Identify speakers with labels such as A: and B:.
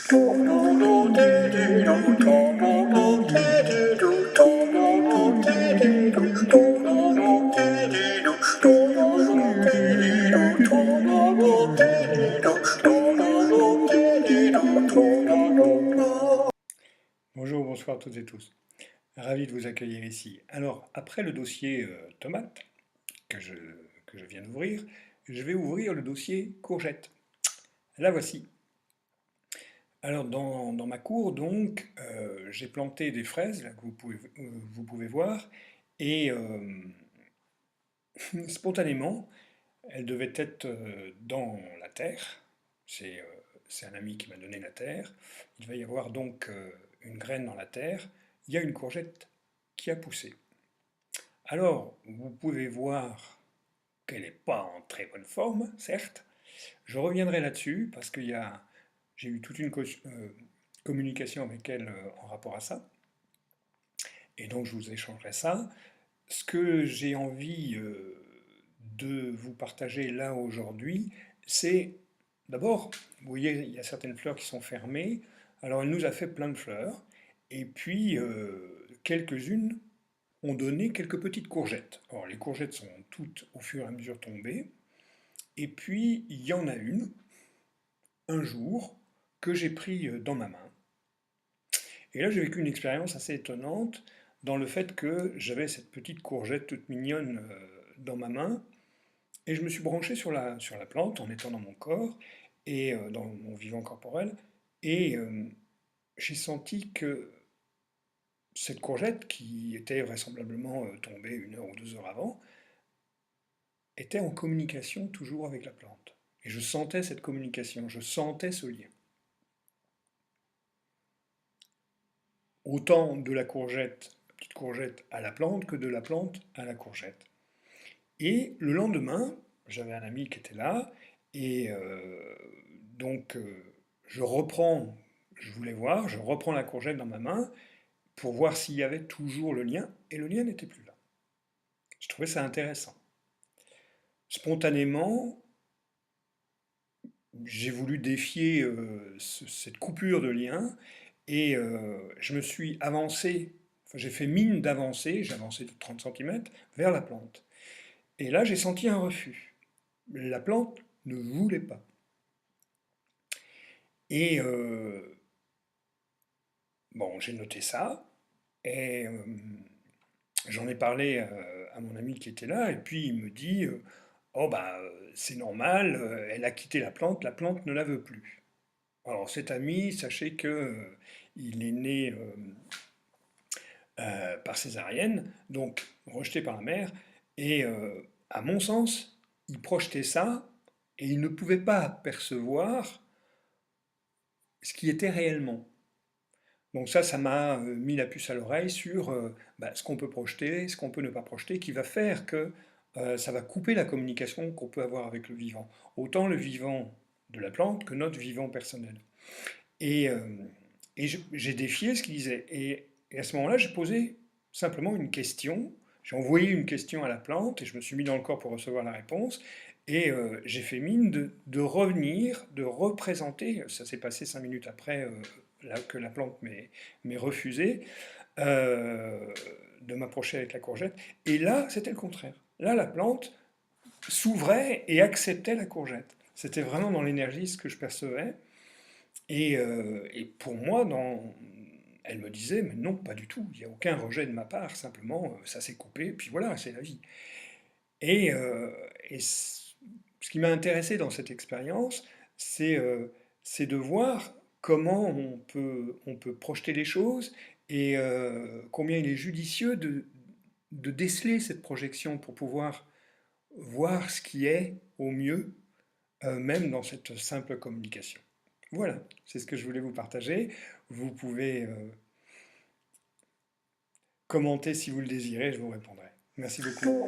A: Bonjour, bonsoir à toutes et tous. Ravi de vous accueillir ici. Alors, après le dossier tomate que je viens d'ouvrir, je vais ouvrir le dossier courgette. La voici. Alors, dans ma cour, donc, j'ai planté des fraises, là, que vous pouvez voir, et spontanément, elles devaient être dans la terre. C'est un ami qui m'a donné la terre. Il va y avoir donc une graine dans la terre. Il y a une courgette qui a poussé. Alors, vous pouvez voir qu'elle n'est pas en très bonne forme, certes. Je reviendrai là-dessus parce que j'ai eu toute une communication avec elle en rapport à ça. Et donc, je vous échangerai ça. Ce que j'ai envie de vous partager là aujourd'hui, c'est d'abord, vous voyez, il y a certaines fleurs qui sont fermées. Alors, elle nous a fait plein de fleurs. Et puis, quelques-unes ont donné quelques petites courgettes. Alors, les courgettes sont toutes au fur et à mesure tombées. Et puis, il y en a une, un jour, que j'ai pris dans ma main. Et là, j'ai vécu une expérience assez étonnante dans le fait que j'avais cette petite courgette toute mignonne dans ma main. Et je me suis branché sur la plante en étant dans mon corps et dans mon vivant corporel. Et j'ai senti que cette courgette, qui était vraisemblablement tombée 1 heure ou 2 heures avant, était en communication toujours avec la plante. Et je sentais cette communication, je sentais ce lien. Autant de la courgette, la petite courgette à la plante, que de la plante à la courgette. Et le lendemain, j'avais un ami qui était là, et donc je reprends, je voulais voir, je reprends la courgette dans ma main pour voir s'il y avait toujours le lien, et le lien n'était plus là. Je trouvais ça intéressant. Spontanément, j'ai voulu défier cette coupure de lien, et je me suis avancé, enfin, j'ai fait mine d'avancer, j'ai avancé de 30 cm vers la plante. Et là, j'ai senti un refus. La plante ne voulait pas. Et bon, j'ai noté ça, et j'en ai parlé à mon ami qui était là, et puis il me dit oh bah c'est normal, elle a quitté la plante ne la veut plus. Alors cet ami, sachez que il est né par césarienne, donc rejeté par la mère, et à mon sens, il projetait ça, et il ne pouvait pas percevoir ce qui était réellement. Donc ça m'a mis la puce à l'oreille sur ce qu'on peut projeter, ce qu'on peut ne pas projeter, qui va faire que ça va couper la communication qu'on peut avoir avec le vivant. Autant le vivant de la plante que notre vivant personnel. Et, euh, et j'ai défié ce qu'il disait. Et à ce moment-là, j'ai posé simplement une question. J'ai envoyé une question à la plante et je me suis mis dans le corps pour recevoir la réponse. Et j'ai fait mine de revenir, de représenter, ça s'est passé 5 minutes après que la plante m'ait refusé, de m'approcher avec la courgette. Et là, c'était le contraire. Là, la plante s'ouvrait et acceptait la courgette. C'était vraiment dans l'énergie ce que je percevais. Et pour moi, elle me disait, mais non, pas du tout, il n'y a aucun rejet de ma part, simplement ça s'est coupé, puis voilà, c'est la vie. Et, euh, et ce qui m'a intéressé dans cette expérience, c'est c'est de voir comment on peut projeter les choses et combien il est judicieux de déceler cette projection pour pouvoir voir ce qui est au mieux, même dans cette simple communication. Voilà, c'est ce que je voulais vous partager. Vous pouvez commenter si vous le désirez, je vous répondrai. Merci beaucoup.